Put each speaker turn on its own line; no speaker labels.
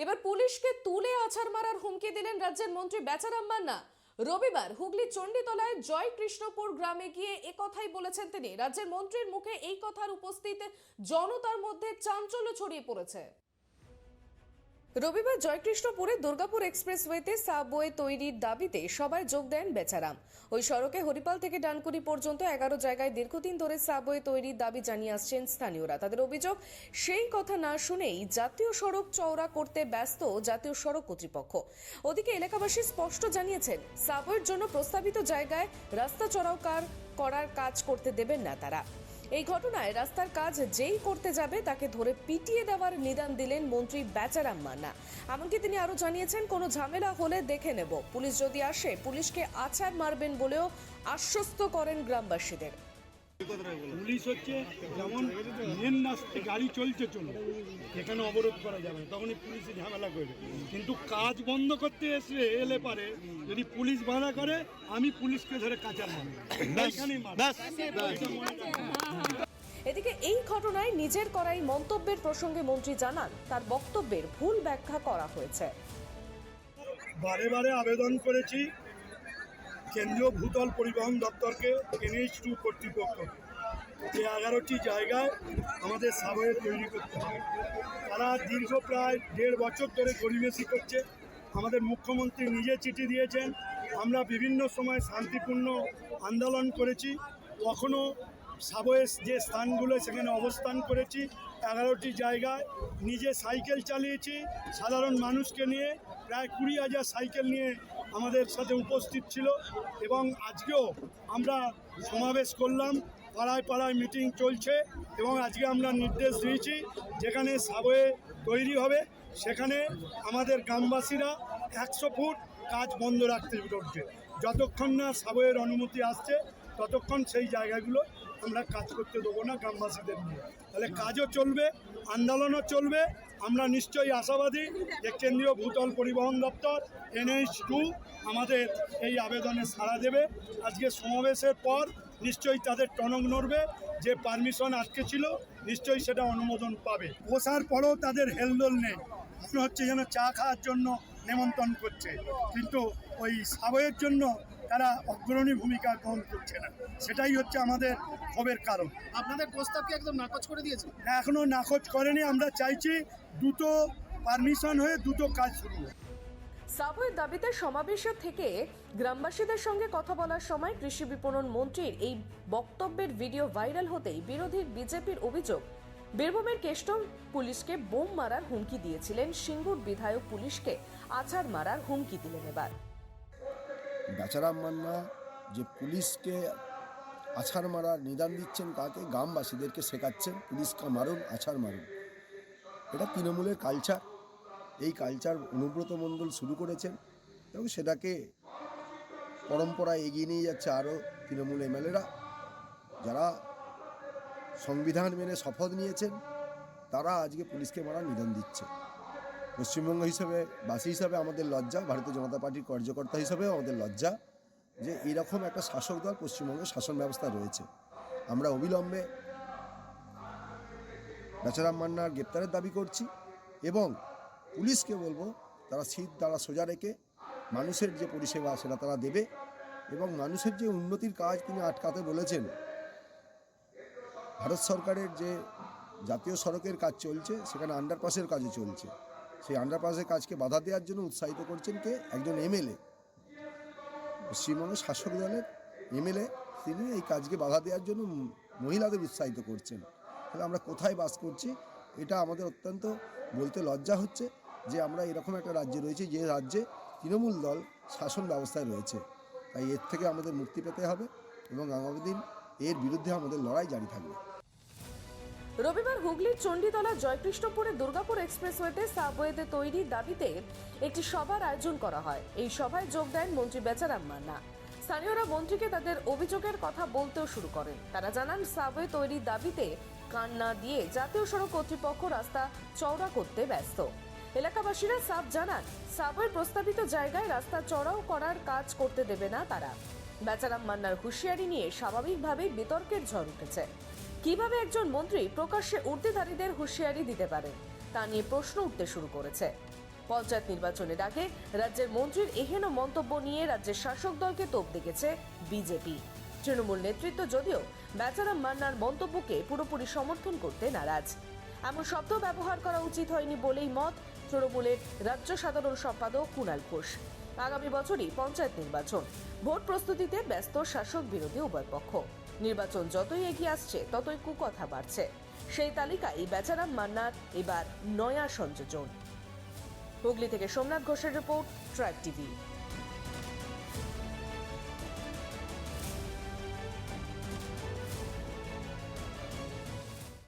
এবার পুলিশকে তুলে আছাড় মারার হুমকি দিলেন রাজ্যের মন্ত্রী বেচারাম মান্না। রবিবার হুগলি চণ্ডীতলায় জয়কৃষ্ণপুর গ্রামে গিয়ে একথাই বলেছেন তিনি। রাজ্যের মন্ত্রীর মুখে এই কথার উপস্থিত জনতার মধ্যে চাঞ্চল্য ছড়িয়ে পড়েছে। রবিবার জয়কৃষ্ণপুরে দুর্গাপুর এক্সপ্রেসওয়েতে সাবওয়ে তৈরির দাবিতে সবাই যোগ দেন বেচারাম। ওই সড়কে হরিপাল থেকে ডানকুনি পর্যন্ত 11 জায়গায় দীর্ঘদিন ধরে সাবওয়ে তৈরির দাবি জানিয়ে আসছেন স্থানীয়রা। তাদের অভিযোগ, সেই কথা না শুনেই জাতীয় সড়ক চওড়া করতে ব্যস্ত জাতীয় সড়ক কর্তৃপক্ষ। ওদিকে এলাকাবাসী স্পষ্ট জানিয়েছেন, সাবওয়ের জন্য প্রস্তাবিত জায়গায় রাস্তা চওড়া করার কাজ করতে দেবেন না তারা। এই ঘটনায় রাস্তার কাজ যেই করতে যাবে তাকে ধরে পিটিয়ে দেওয়ার নিদান দিলেন মন্ত্রী বেচারাম মান্না। এমনকি তিনি আরো জানিয়েছেন, কোনো ঝামেলা হলে দেখে নেব, পুলিশ যদি আসে পুলিশকে আছাড় মারবেন বলেও আশ্বস্ত করেন গ্রামবাসীদের।
পুলিশ হচ্ছে যেমন মেন রাস্তায় গাড়ি চলছে এখানে অবরোধ করা যাবে না, তখনই পুলিশে ঝামেলা করবে। কিন্তু কাজ বন্ধ করতে এলে পারে যদি পুলিশ বাধা করে, আমি পুলিশকে ধরে কাঁচা মারব।
এদিকে এই ঘটনায় নিজের করাই মন্তব্যের প্রসঙ্গে মন্ত্রী জানান, তার বক্তব্যের ভুল ব্যাখ্যা করা হয়েছে।
বারে বারে আবেদন করেছি কেন্দ্রীয় ভূতল পরিবহন দপ্তরকে, NH2 কর্তৃপক্ষ, যে 11টি জায়গায় আমাদের সাবওয়ে তৈরি করতে হবে। তারা দীর্ঘ প্রায় 1.5 বছর ধরে গড়িমেসি করছে। আমাদের মুখ্যমন্ত্রী নিজে চিঠি দিয়েছেন, আমরা বিভিন্ন সময় শান্তিপূর্ণ আন্দোলন করেছি, কখনো সাবওয়ে যে স্থানগুলো সেখানে অবস্থান করেছি। 11টি জায়গায় নিজে সাইকেল চালিয়েছি, সাধারণ মানুষকে নিয়ে প্রায় 20,000 সাইকেল নিয়ে আমাদের সাথে উপস্থিত ছিল। এবং আজকেও আমরা সমাবেশ করলাম, পাড়ায় পাড়ায় মিটিং চলছে। এবং আজকে আমরা নির্দেশ দিয়েছি, যেখানে সাবওয়ে তৈরি হবে সেখানে আমাদের গ্রামবাসীরা 100 ফুট কাজ বন্ধ রাখতে হবে। যতক্ষণ না সাবওয়ের অনুমতি আসছে ততক্ষণ সেই জায়গাগুলো আমরা কাজ করতে দেবো না গ্রামবাসীদের নিয়ে। তাহলে কাজও চলবে, আন্দোলনও চলবে। আমরা নিশ্চয়ই আশাবাদী যে কেন্দ্রীয় ভূতল পরিবহন দপ্তর NH2 আমাদের এই আবেদনে সাড়া দেবে। আজকে সমাবেশের পর নিশ্চয়ই তাদের টনক নড়বে, যে পারমিশন আটকে ছিল নিশ্চয়ই সেটা অনুমোদন পাবে। বসার পরেও তাদের হেলদোল নেই, মনে হচ্ছে যেন চা খাওয়ার জন্য নেমন্তন্ন করছে, কিন্তু ওই সাবওয়ের জন্য তারা অগ্রণী ভূমিকা গ্রহণ করছে না। সেটাই হচ্ছে আমাদের ক্ষোভের কারণ।
আপনাদের প্রস্তাবকে একদম নাকচ করে দিয়েছে?
না, এখনও নাকচ করেনি। আমরা চাইছি দ্রুত পারমিশন হয়ে দ্রুত কাজ শুরু হোক।
সাবওয়ের দাবিতে সমাবেশ থেকে গ্রামবাসীদের সঙ্গে কথা বলার সময় কৃষি বিপণন মন্ত্রীর এই বক্তব্যের ভিডিও ভাইরাল হতেই বিরোধী বিজেপির অভিযোগ, বীরভূমের কেষ্টম পুলিশকে বোম মারার হুমকি দিয়েছিলেন, সিঙ্গুর বিধায়ক পুলিশকে আছাড় মারার হুমকি দিলেন। এবার
বেচারাম মান্না যে পুলিশকে আছাড় মারার নিদান দিচ্ছেন, কাকে? গ্রামবাসীদেরকে শেখাচ্ছেন পুলিশকে মারুন, আছাড় মারুন। এটা তৃণমূলের কালচার। এই কালচার অনুব্রত মণ্ডল শুরু করেছেন এবং সেটাকে পরম্পরায় এগিয়ে নিয়ে যাচ্ছে আরও তৃণমূল MLA-রা, যারা সংবিধান মেনে শপথ নিয়েছেন। তারা আজকে পুলিশকে মারার নিদান দিচ্ছে। পশ্চিমবঙ্গ হিসাবে, বাসী হিসাবে আমাদের লজ্জা, ভারতীয় জনতা পার্টির কার্যকর্তা হিসাবেও আমাদের লজ্জা যে এইরকম একটা শাসক দল পশ্চিমবঙ্গের শাসন ব্যবস্থা রয়েছে। আমরা অবিলম্বে বেচারাম মান্নার গ্রেপ্তারের দাবি করছি এবং পুলিশকে বলবো তারা সিট দ্বারা সোজা রেখে মানুষের যে পরিষেবা সেটা তারা দেবে এবং মানুষের যে উন্নতির কাজ তিনি আটকাতে বলেছেন। ভারত সরকারের যে জাতীয় সড়কের কাজ চলছে, সেখানে আন্ডারপাসের কাজও চলছে। সেই আন্ডারপাসের কাজকে বাধা দেওয়ার জন্য উৎসাহিত করছেন কে? একজন MLA, পশ্চিমবঙ্গের শাসক দলের MLA, তিনি এই কাজকে বাধা দেওয়ার জন্য মহিলাদের উৎসাহিত করছেন। তাহলে আমরা কোথায় বাস করছি? এটা আমাদের অত্যন্ত বলতে লজ্জা হচ্ছে যে আমরা এরকম একটা রাজ্যে রয়েছি, যে রাজ্যে তৃণমূল দল শাসন ব্যবস্থায় রয়েছে। তাই এর থেকে আমাদের মুক্তি পেতে হবে এবং আগামী দিন এর বিরুদ্ধে আমাদের লড়াই জারি থাকবে।
রবিবার হুগলির চণ্ডীতলা জয়কৃষ্ণপুরে দুর্গাপুর এক্সপ্রেসওয়েতে সাবওয়েতে তৈরির দাবিতে একটি সভার আয়োজন করা হয়। এই সভায় যোগ দেন মন্ত্রী বেচারাম মান্না। স্থানীয়রা মন্ত্রীকে তাদের অভিযোগের কথা বলতেও শুরু করেন। তারা জানান, সাবওয়ে তৈরির দাবিতে কান না দিয়ে জাতীয় সড়ক কর্তৃপক্ষ রাস্তা চওড়া করতে ব্যস্ত। এলাকাবাসীরা সাব জানান, সাবওয়ের প্রস্তাবিত জায়গায় রাস্তা চওড়াও করার কাজ করতে দেবে না তারা। বেচারাম মান্নার হুঁশিয়ারি নিয়ে স্বাভাবিকভাবেই বিতর্কের ঝড় উঠেছে। কিভাবে একজন মন্ত্রী প্রকাশ্যে ঊর্ধ্বধারীদের হুঁশিয়ারি দিতে পারেন তা নিয়ে প্রশ্ন উঠতে শুরু করেছে। পঞ্চায়েত নির্বাচনের আগে রাজ্যের মন্ত্রীর এহেন মন্তব্য নিয়ে রাজ্যের শাসক দলকে তোপ দেখেছে বিজেপি। তৃণমূল নেতৃত্ব যদিও বেচারাম মান্নার মন্তব্যকে পুরোপুরি সমর্থন করতে নারাজ। এমন শব্দ ব্যবহার করা উচিত হয়নি বলেই মত তৃণমূলের রাজ্য সাধারণ সম্পাদক কুণাল ঘোষ। আগামী বছরই পঞ্চায়েত নির্বাচন, ভোট প্রস্তুতিতে ব্যস্ত শাসক বিরোধী উভয় পক্ষ। নির্বাচন যতই এগিয়ে আসছে ততই কুকথা বাড়ছে। সেই তালিকায় বেচারাম মান্নার এবার নয়া সংযোজন। হুগলি থেকে সোমনাথ ঘোষের রিপোর্ট, ট্রাইব টিভি।